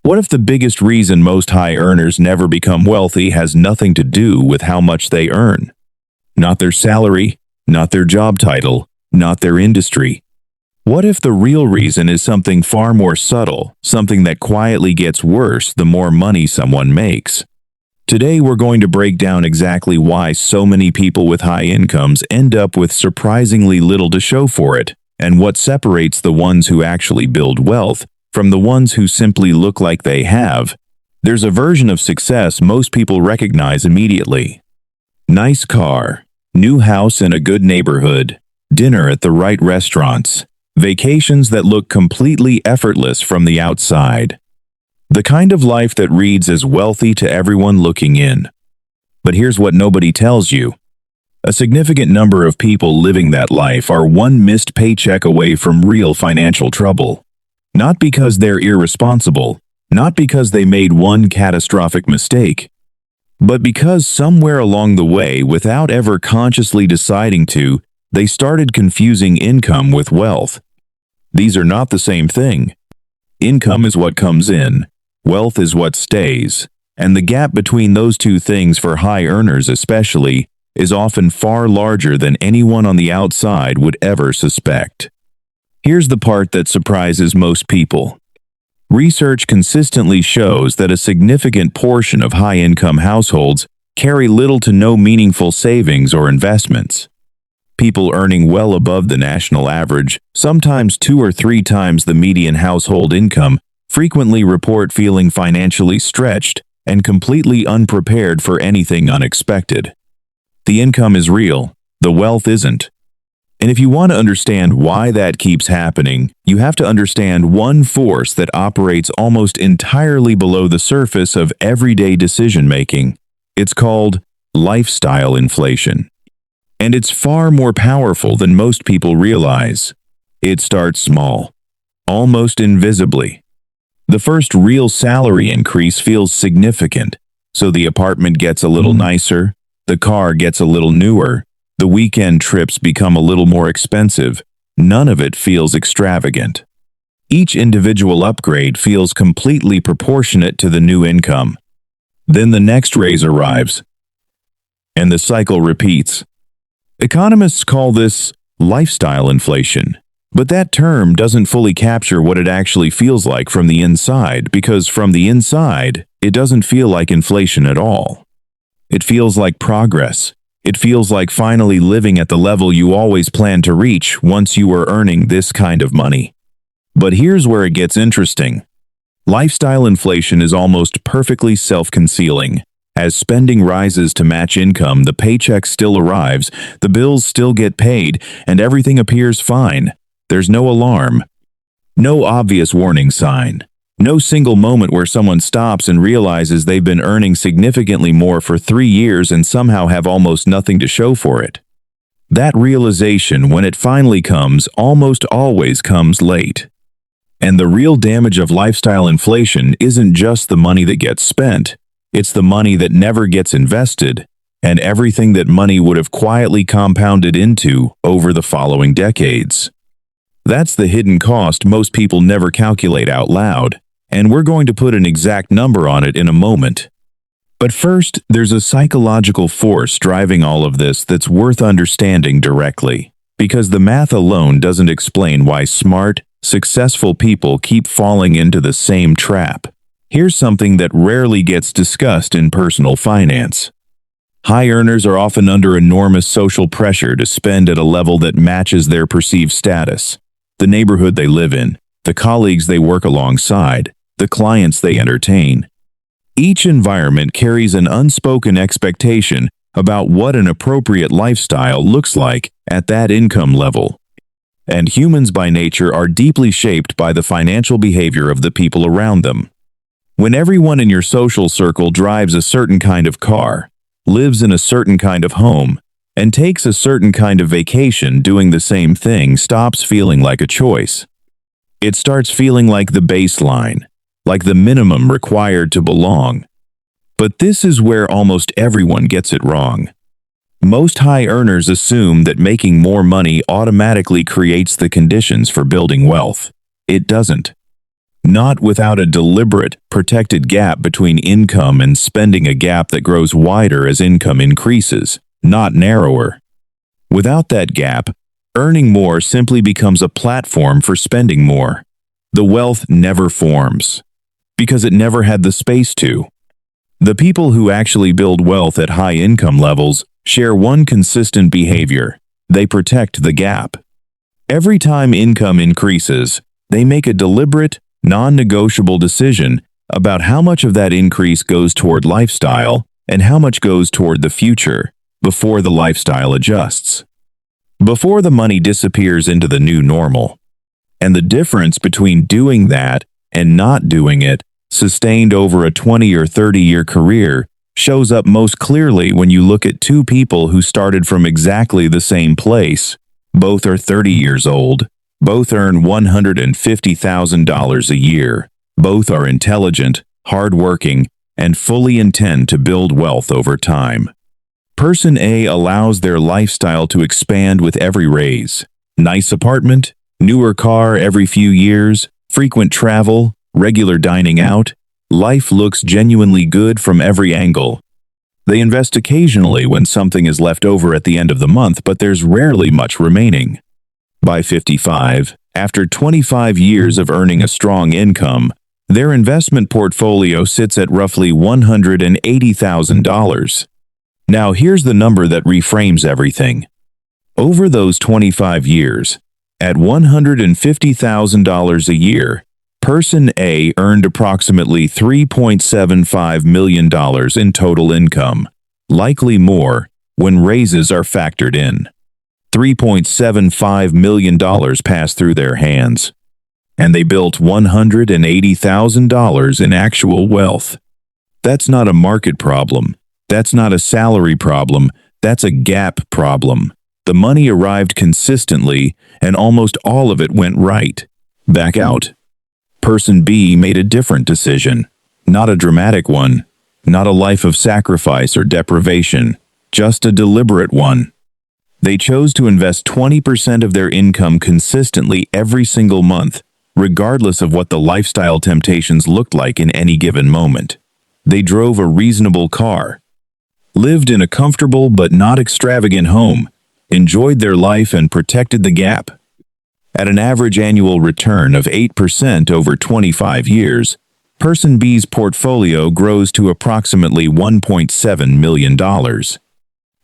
What if the biggest reason most high earners never become wealthy has nothing to do with how much they earn? Not their salary, not their job title, not their industry. What if the real reason is something far more subtle, something that quietly gets worse the more money someone makes? Today we're going to break down exactly why so many people with high incomes end up with surprisingly little to show for it, and what separates the ones who actually build wealth from the ones who simply look like they have. There's a version of success most people recognize immediately. Nice car, new house in a good neighborhood, dinner at the right restaurants, vacations that look completely effortless from the outside. The kind of life that reads as wealthy to everyone looking in. But here's what nobody tells you. A significant number of people living that life are one missed paycheck away from real financial trouble. Not because they're irresponsible, not because they made one catastrophic mistake, but because somewhere along the way, without ever consciously deciding to, they started confusing income with wealth. These are not the same thing. Income is what comes in. Wealth is what stays, and the gap between those two things for high earners especially is often far larger than anyone on the outside would ever suspect. Here's the part that surprises most people. Research consistently shows that a significant portion of high-income households carry little to no meaningful savings or investments. People earning well above the national average, sometimes 2 or 3 times the median household income, frequently report feeling financially stretched and completely unprepared for anything unexpected. The income is real, the wealth isn't. And if you want to understand why that keeps happening, you have to understand one force that operates almost entirely below the surface of everyday decision-making. It's called lifestyle inflation. And it's far more powerful than most people realize. It starts small, almost invisibly. The first real salary increase feels significant, so the apartment gets a little nicer, the car gets a little newer, the weekend trips become a little more expensive. None of it feels extravagant. Each individual upgrade feels completely proportionate to the new income. Then the next raise arrives, and the cycle repeats. Economists call this lifestyle inflation. But that term doesn't fully capture what it actually feels like from the inside, because from the inside, it doesn't feel like inflation at all. It feels like progress. It feels like finally living at the level you always planned to reach once you were earning this kind of money. But here's where it gets interesting. Lifestyle inflation is almost perfectly self-concealing. As spending rises to match income, the paycheck still arrives, the bills still get paid, and everything appears fine. There's no alarm, no obvious warning sign, no single moment where someone stops and realizes they've been earning significantly more for 3 years and somehow have almost nothing to show for it. That realization, when it finally comes, almost always comes late. And the real damage of lifestyle inflation isn't just the money that gets spent, it's the money that never gets invested, and everything that money would have quietly compounded into over the following decades. That's the hidden cost most people never calculate out loud, and we're going to put an exact number on it in a moment. But first, there's a psychological force driving all of this that's worth understanding directly, because the math alone doesn't explain why smart, successful people keep falling into the same trap. Here's something that rarely gets discussed in personal finance. High earners are often under enormous social pressure to spend at a level that matches their perceived status. The neighborhood they live in, the colleagues they work alongside, the clients they entertain. Each environment carries an unspoken expectation about what an appropriate lifestyle looks like at that income level. And humans by nature are deeply shaped by the financial behavior of the people around them. When everyone in your social circle drives a certain kind of car, lives in a certain kind of home, and takes a certain kind of vacation, doing the same thing stops feeling like a choice. It starts feeling like the baseline, like the minimum required to belong. But this is where almost everyone gets it wrong. Most high earners assume that making more money automatically creates the conditions for building wealth. It doesn't. Not without a deliberate, protected gap between income and spending, a gap that grows wider as income increases, not narrower. Without that gap, earning more simply becomes a platform for spending more. The wealth never forms, because it never had the space to. The people who actually build wealth at high income levels share one consistent behavior: they protect the gap. Every time income increases, they make a deliberate, non-negotiable decision about how much of that increase goes toward lifestyle and how much goes toward the future before the lifestyle adjusts. Before the money disappears into the new normal. And the difference between doing that and not doing it, sustained over a 20 or 30-year career, shows up most clearly when you look at two people who started from exactly the same place. Both are 30 years old. Both earn $150,000 a year. Both are intelligent, hardworking, and fully intend to build wealth over time. Person A allows their lifestyle to expand with every raise. Nice apartment, newer car every few years, frequent travel, regular dining out. Life looks genuinely good from every angle. They invest occasionally when something is left over at the end of the month, but there's rarely much remaining. By 55, after 25 years of earning a strong income, their investment portfolio sits at roughly $180,000. Now here's the number that reframes everything. Over those 25 years, at $150,000 a year, Person A earned approximately $3.75 million in total income, likely more when raises are factored in. $3.75 million passed through their hands, and they built $180,000 in actual wealth. That's not a market problem. That's not a salary problem. That's a gap problem. The money arrived consistently, and almost all of it went right. Back out. Person B made a different decision. Not a dramatic one. Not a life of sacrifice or deprivation. Just a deliberate one. They chose to invest 20% of their income consistently every single month, regardless of what the lifestyle temptations looked like in any given moment. They drove a reasonable car, lived in a comfortable but not extravagant home, enjoyed their life, and protected the gap. At an average annual return of 8% over 25 years, Person B's portfolio grows to approximately $1.7 million.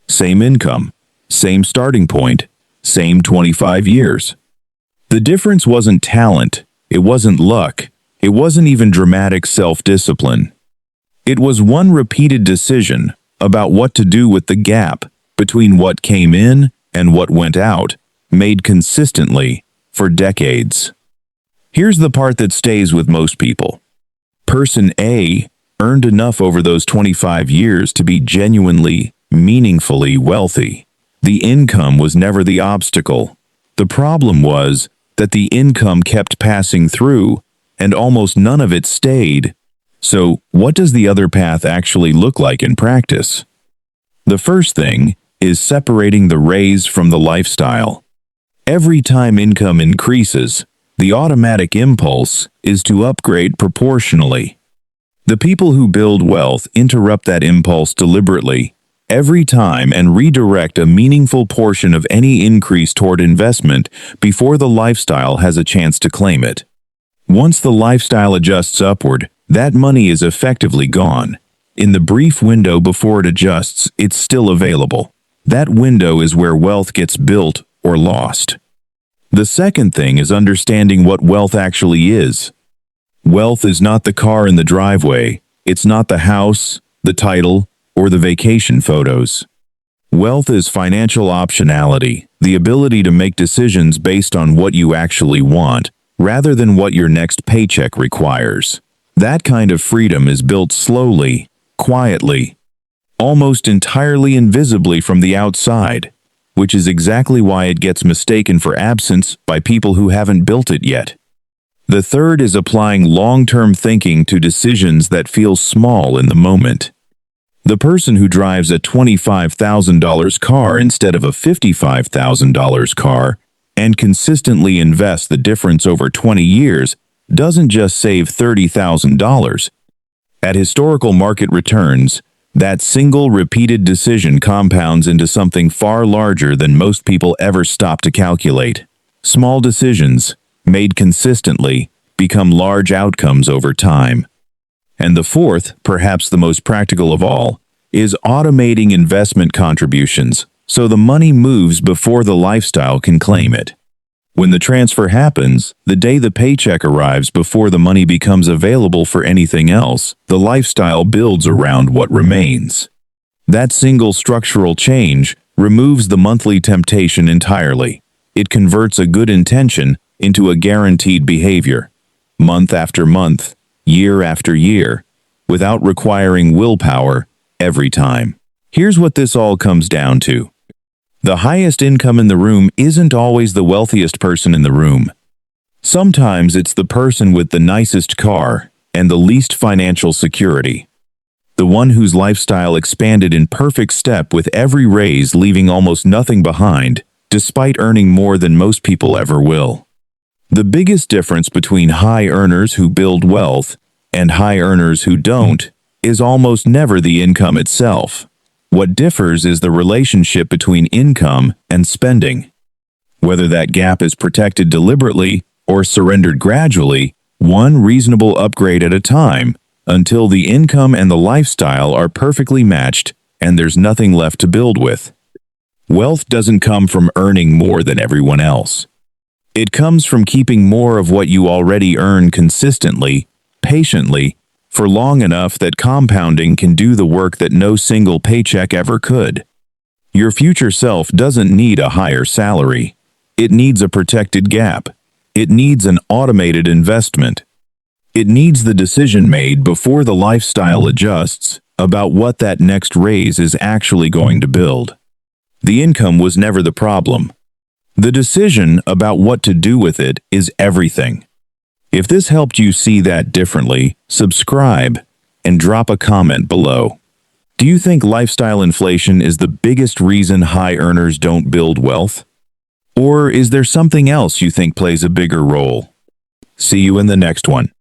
Same income, same starting point, same 25 years. The difference wasn't talent, it wasn't luck, it wasn't even dramatic self-discipline. It was one repeated decision about what to do with the gap between what came in and what went out, made consistently for decades. Here's the part that stays with most people. Person A earned enough over those 25 years to be genuinely, meaningfully wealthy. The income was never the obstacle. The problem was that the income kept passing through, and almost none of it stayed. So, what does the other path actually look like in practice? The first thing is separating the raise from the lifestyle. Every time income increases, the automatic impulse is to upgrade proportionally. The people who build wealth interrupt that impulse deliberately every time and redirect a meaningful portion of any increase toward investment before the lifestyle has a chance to claim it. Once the lifestyle adjusts upward, that money is effectively gone. In the brief window before it adjusts, it's still available. That window is where wealth gets built or lost. The second thing is understanding what wealth actually is. Wealth is not the car in the driveway. It's not the house, the title, or the vacation photos. Wealth is financial optionality, the ability to make decisions based on what you actually want, rather than what your next paycheck requires. That kind of freedom is built slowly, quietly, almost entirely invisibly from the outside, which is exactly why it gets mistaken for absence by people who haven't built it yet. The third is applying long-term thinking to decisions that feel small in the moment. The person who drives a $25,000 car instead of a $55,000 car and consistently invests the difference over 20 years doesn't just save $30,000. At historical market returns, that single repeated decision compounds into something far larger than most people ever stop to calculate. Small decisions, made consistently, become large outcomes over time. And the fourth, perhaps the most practical of all, is automating investment contributions, so the money moves before the lifestyle can claim it. When the transfer happens, the day the paycheck arrives before the money becomes available for anything else, the lifestyle builds around what remains. That single structural change removes the monthly temptation entirely. It converts a good intention into a guaranteed behavior, month after month, year after year, without requiring willpower every time. Here's what this all comes down to. The highest income in the room isn't always the wealthiest person in the room. Sometimes it's the person with the nicest car and the least financial security. The one whose lifestyle expanded in perfect step with every raise, leaving almost nothing behind, despite earning more than most people ever will. The biggest difference between high earners who build wealth and high earners who don't is almost never the income itself. What differs is the relationship between income and spending. Whether that gap is protected deliberately or surrendered gradually, one reasonable upgrade at a time, until the income and the lifestyle are perfectly matched and there's nothing left to build with. Wealth doesn't come from earning more than everyone else. It comes from keeping more of what you already earn consistently, patiently, for long enough that compounding can do the work that no single paycheck ever could. Your future self doesn't need a higher salary. It needs a protected gap. It needs an automated investment. It needs the decision made before the lifestyle adjusts about what that next raise is actually going to build. The income was never the problem. The decision about what to do with it is everything. If this helped you see that differently, subscribe and drop a comment below. Do you think lifestyle inflation is the biggest reason high earners don't build wealth? Or is there something else you think plays a bigger role? See you in the next one.